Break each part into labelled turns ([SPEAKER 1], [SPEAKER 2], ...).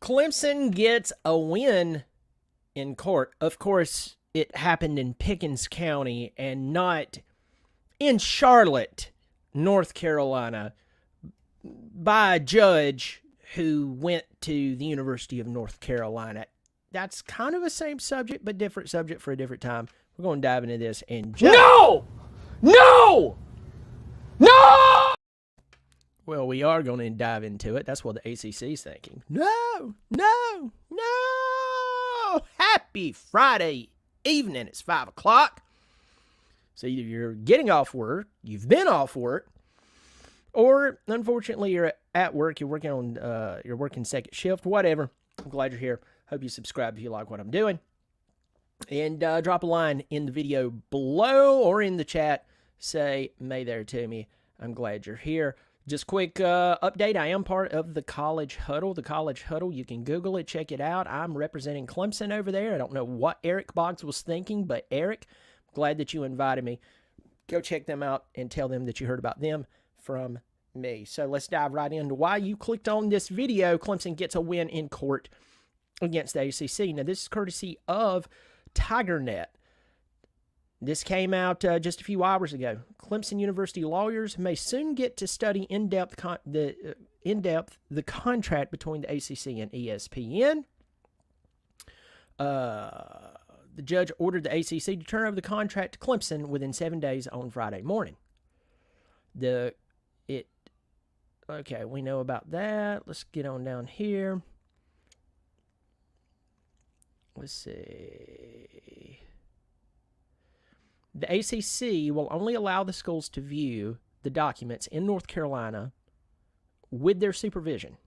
[SPEAKER 1] Clemson gets a win in court. Of course, it happened in Pickens County and not in Charlotte, North Carolina, by a judge who went to the University of North Carolina. That's kind of the same subject, but different subject for a different time. We're going to dive into this in just...
[SPEAKER 2] No! No! No!
[SPEAKER 1] Well, we are going to dive into it. That's what the ACC is thinking. No! No! No! Happy Friday evening. It's 5 o'clock. So either you're getting off work, you've been off work, or unfortunately you're at work, you're working second shift, whatever. I'm glad you're here. Hope you subscribe if you like what I'm doing. And drop a line in the video below or in the chat. Say, "May there" to me. I'm glad you're here. Just quick update. I am part of the College Huddle. The College Huddle, you can Google it, check it out. I'm representing Clemson over there. I don't know what Eric Boggs was thinking, but Eric, glad that you invited me. Go check them out and tell them that you heard about them from me. So let's dive right into why you clicked on this video. Clemson gets a win in court against the ACC. Now, this is courtesy of TigerNet. This came out just a few hours ago. Clemson University lawyers may soon get to study in depth the contract between the ACC and ESPN. The judge ordered the ACC to turn over the contract to Clemson within 7 days on Friday morning. Okay, we know about that. Let's get on down here. Let's see. The ACC will only allow the schools to view the documents in North Carolina with their supervision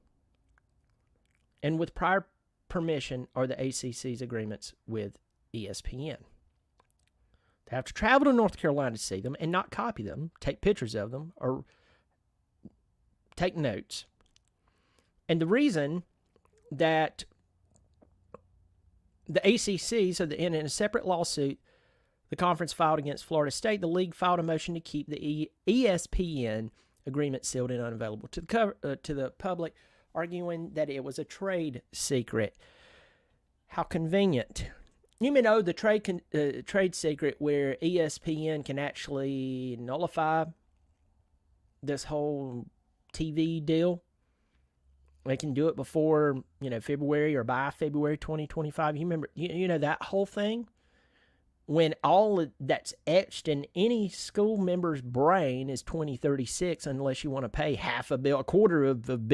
[SPEAKER 1] and with prior permission or the ACC's agreements with ESPN. They have to travel to North Carolina to see them and not copy them, take pictures of them, or take notes. And the reason that the ACC, so in a separate lawsuit, the conference filed against Florida State, the league filed a motion to keep the ESPN agreement sealed and unavailable to the public, arguing that it was a trade secret. How convenient. You may know the trade secret where ESPN can actually nullify this whole TV deal. They can do it before, February or by February 2025. You remember, you know that whole thing? When all that's etched in any school member's brain is 2036, unless you want to pay $500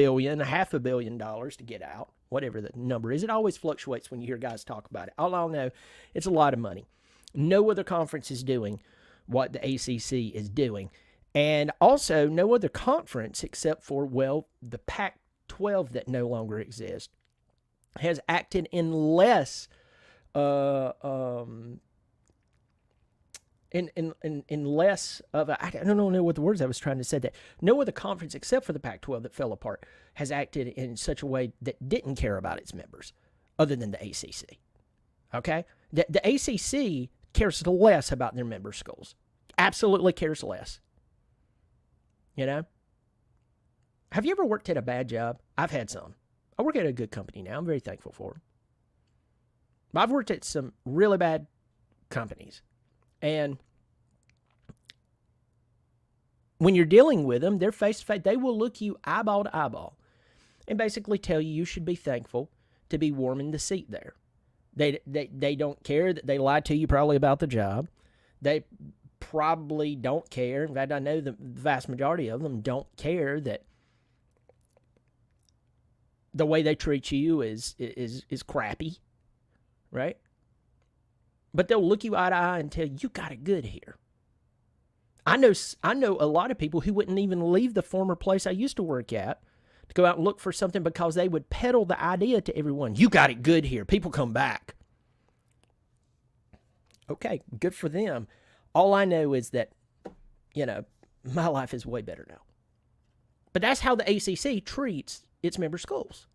[SPEAKER 1] million to get out, whatever the number is. It always fluctuates when you hear guys talk about it. All I know, it's a lot of money. No other conference is doing what the ACC is doing. And also, no other conference except for, the Pac-12 that no longer exists has acted in less in less of a, I don't know what the words I was trying to say, that no other conference except for the Pac-12 that fell apart has acted in such a way that didn't care about its members other than the ACC. Okay? The ACC cares less about their member schools. Absolutely cares less. Have you ever worked at a bad job? I've had some. I work at a good company now. I'm very thankful for them. But I've worked at some really bad companies. And when you're dealing with them, they're face to face. They will look you eyeball to eyeball and basically tell you should be thankful to be warm in the seat there. They don't care that they lied to you probably about the job. They probably don't care. In fact, I know the vast majority of them don't care that the way they treat you is crappy, right? But they'll look you eye to eye and tell you got it good here. I know a lot of people who wouldn't even leave the former place I used to work at to go out and look for something because they would peddle the idea to everyone. You got it good here. People come back. Okay, good for them. All I know is that, my life is way better now. But that's how the ACC treats its member schools.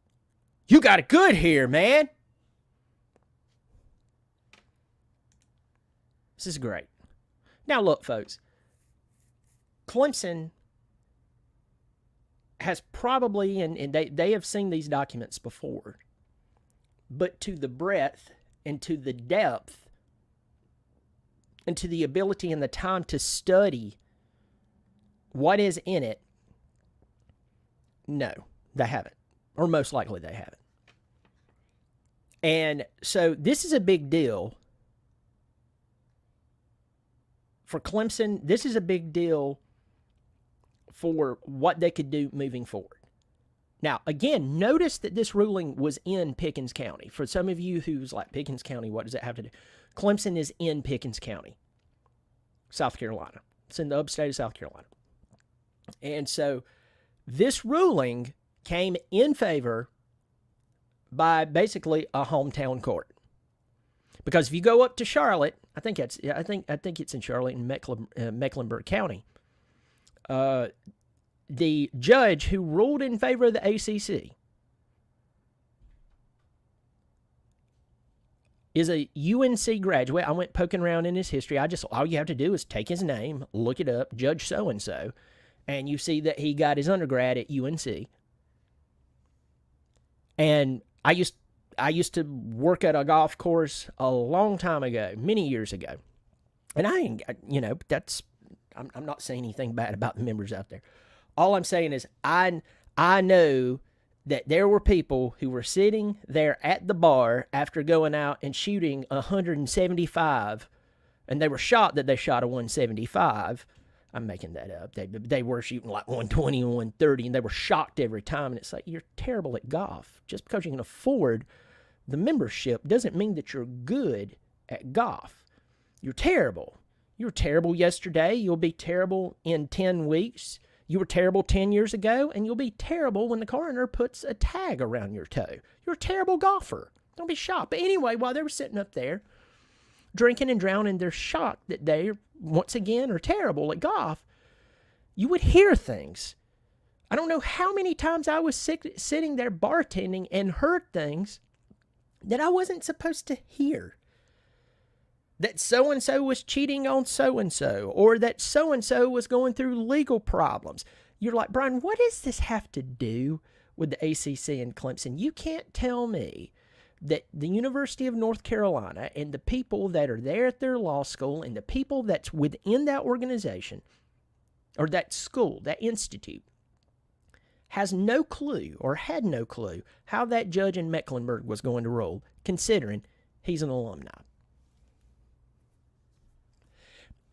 [SPEAKER 1] You got it good here, man. This is great. Now, look, folks. Clemson has probably, and they have seen these documents before, but to the breadth and to the depth and to the ability and the time to study what is in it, no, they haven't. Or most likely they haven't. And so this is a big deal for Clemson. This is a big deal for what they could do moving forward. Now, again, notice that this ruling was in Pickens County. For some of you who's like, Pickens County, what does it have to do? Clemson is in Pickens County, South Carolina. It's in the upstate of South Carolina. And so this ruling came in favor by basically a hometown court. Because if you go up to Charlotte, I think it's in Charlotte in Mecklenburg County. The judge who ruled in favor of the ACC is a UNC graduate. I went poking around in his history. All you have to do is take his name, look it up, Judge so-and-so, and you see that he got his undergrad at UNC. And I used to work at a golf course a long time ago, many years ago. And I'm not saying anything bad about the members out there. All I'm saying is I know that there were people who were sitting there at the bar after going out and shooting 175, and they were shocked that they shot a 175. I'm making that up. They were shooting like 120 and 130, and they were shocked every time. And it's like, you're terrible at golf. Just because you can afford the membership doesn't mean that you're good at golf. You're terrible. You were terrible yesterday. You'll be terrible in 10 weeks. You were terrible 10 years ago, and you'll be terrible when the coroner puts a tag around your toe. You're a terrible golfer. Don't be shocked. But anyway, while they were sitting up there drinking and drowning, they're shocked that they, once again, are terrible at golf. You would hear things. I don't know how many times I was sitting there bartending and heard things that I wasn't supposed to hear. That so-and-so was cheating on so-and-so, or that so-and-so was going through legal problems. You're like, Brian, what does this have to do with the ACC and Clemson? You can't tell me that the University of North Carolina and the people that are there at their law school and the people that's within that organization, or that school, that institute, has no clue or had no clue how that judge in Mecklenburg was going to rule, considering he's an alumni.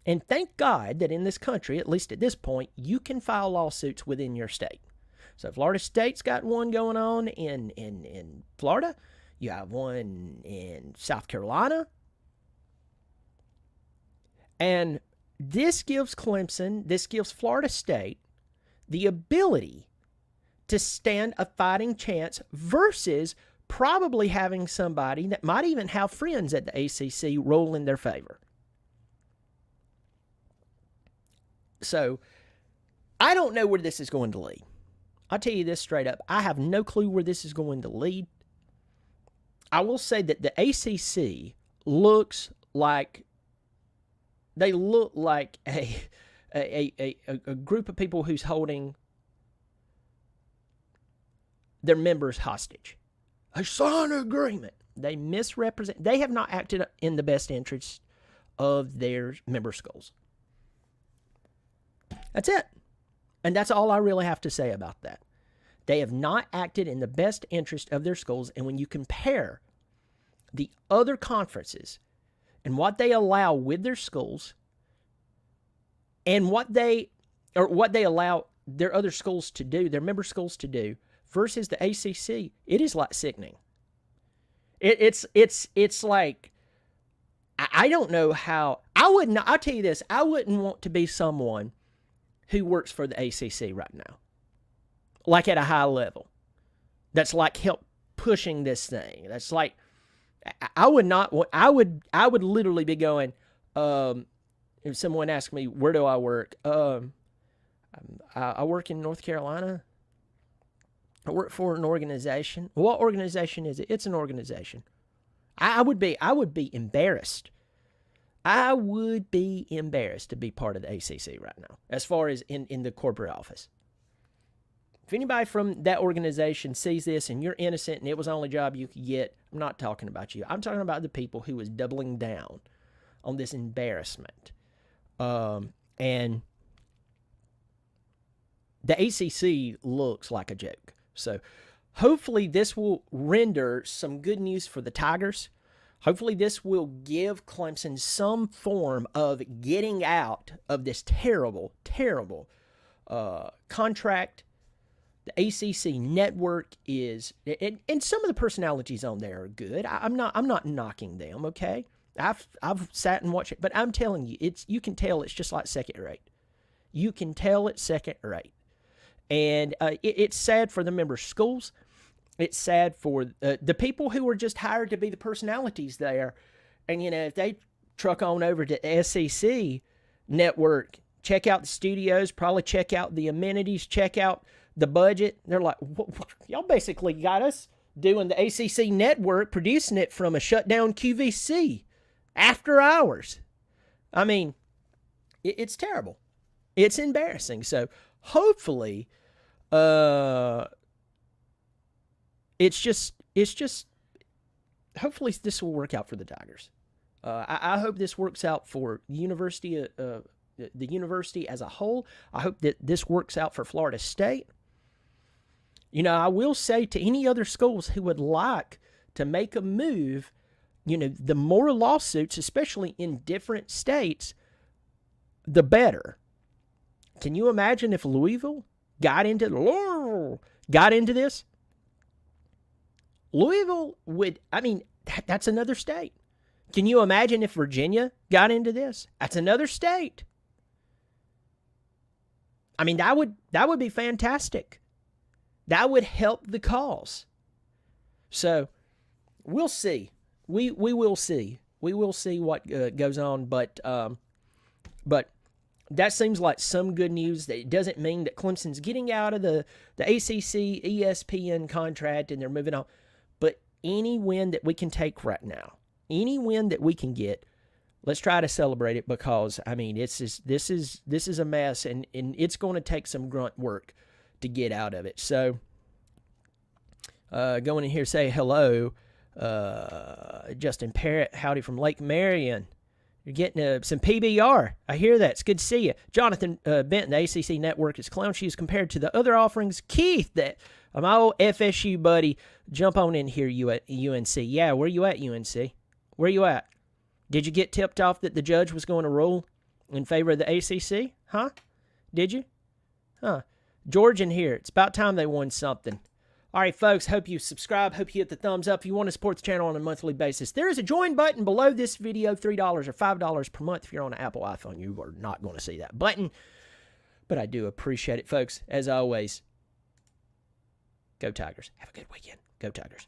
[SPEAKER 1] And thank God that in this country, at least at this point, you can file lawsuits within your state. So Florida State's got one going on in Florida. You have one in South Carolina. And this gives Clemson, this gives Florida State the ability to stand a fighting chance versus probably having somebody that might even have friends at the ACC roll in their favor. So, I don't know where this is going to lead. I'll tell you this straight up. I have no clue where this is going to lead. I will say that the ACC looks like a group of people who's holding their members hostage. A signed agreement. They misrepresent. They have not acted in the best interest of their member schools. That's it. And that's all I really have to say about that. They have not acted in the best interest of their schools. And when you compare the other conferences and what they allow with their schools and what they allow their other schools to do, their member schools to do, versus the ACC, it is like sickening. It's like, I don't know how, I'll tell you this, I wouldn't want to be someone who works for the ACC right now, like at a high level, that's like help pushing this thing. That's like, I would literally be going, if someone asked me, where do I work? I work in North Carolina. I work for an organization. What organization is it? It's an organization. I would be embarrassed. I would be embarrassed to be part of the ACC right now, as far as in the corporate office. If anybody from that organization sees this and you're innocent and it was the only job you could get, I'm not talking about you. I'm talking about the people who was doubling down on this embarrassment. And the ACC looks like a joke. So hopefully this will render some good news for the Tigers. Hopefully this will give Clemson some form of getting out of this terrible, terrible contract. The ACC network is, and some of the personalities on there are good. I'm not knocking them. Okay, I've sat and watched it, but I'm telling you, you can tell it's just like second rate. You can tell it's second rate, and it's sad for the member schools. It's sad for the people who are just hired to be the personalities there, and if they truck on over to the SEC network, check out the studios, probably check out the amenities, check out the budget. They're like, y'all basically got us doing the ACC network, producing it from a shutdown QVC after hours. I mean, it's terrible. It's embarrassing. So hopefully, it's just hopefully this will work out for the Tigers. I hope this works out for the university as a whole. I hope that this works out for Florida State. I will say to any other schools who would like to make a move, the more lawsuits, especially in different states, the better. Can you imagine if Louisville got into this? Louisville would, that's another state. Can you imagine if Virginia got into this? That's another state. That would be fantastic. That would help the cause. So we'll see. We will see. We will see what goes on. But that seems like some good news. That it doesn't mean that Clemson's getting out of the ACC, ESPN contract and they're moving on. But any win that we can take right now, any win that we can get, let's try to celebrate it because this is a mess and it's going to take some grunt work to get out of it. So going in here, say hello, Justin Parrott, howdy from Lake Marion. You're getting some PBR. I hear that. It's good to see you. Jonathan Benton, the ACC network is clown shoes compared to the other offerings. Keith, that my old FSU buddy, jump on in here, you at UNC. Yeah, where you at, UNC? Where you at? Did you get tipped off that the judge was going to rule in favor of the ACC? Huh? Did you? Huh. George in here. It's about time they won something. All right, folks, hope you subscribe. Hope you hit the thumbs up. If you want to support the channel on a monthly basis, there is a join button below this video, $3 or $5 per month. If you're on an Apple iPhone, you are not going to see that button. But I do appreciate it, folks. As always, go Tigers. Have a good weekend. Go Tigers.